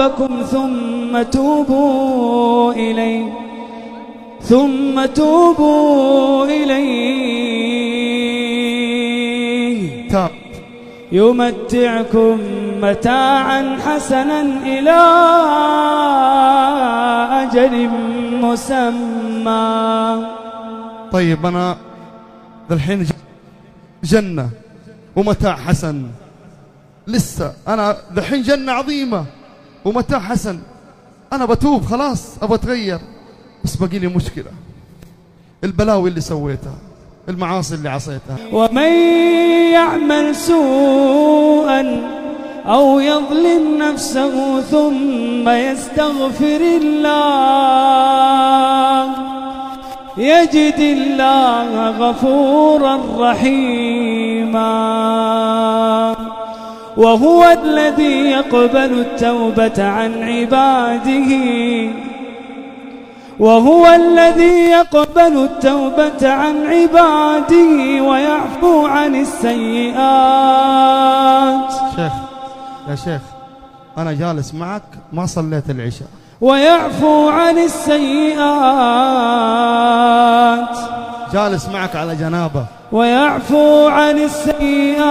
ربكم ثم توبوا إليه يمتعكم متاعا حسنا إلى أجل مسمى. طيب أنا الحين جنة ومتاع حسن، لسه أنا الحين جنة عظيمة ومتاع حسن، أنا بتوب خلاص أبغى أتغير، بس باقي لي مشكلة، البلاوي اللي سويتها، المعاصي اللي عصيتها. ومن يعمل سوءا أو يظلم نفسه ثم يستغفر الله يجد الله غفورا رحيما. وهو الذي يقبل التوبة عن عباده ويعفو عن السيئات. يا شيخ أنا جالس معك ما صليت العشاء. ويعفو عن السيئات، جالس معك على جنابه. ويعفو عن السيئات،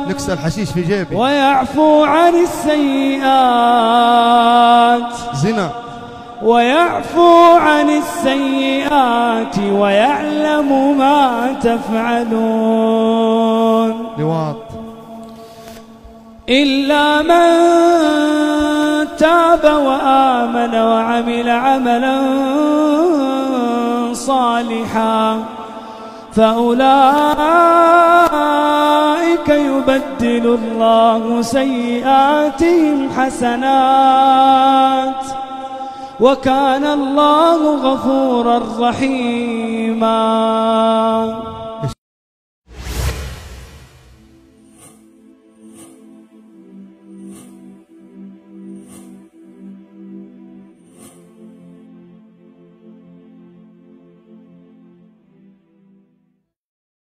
نكسى الحشيش في جيبي. ويعفو عن السيئات، زنا. ويعفو عن السيئات ويعلم ما تفعلون. لواط. إلا من تاب وآمن وعمل عملا صالحا فأولئك يبدل الله سيئاتهم حسنات وكان الله غفورا رحيما.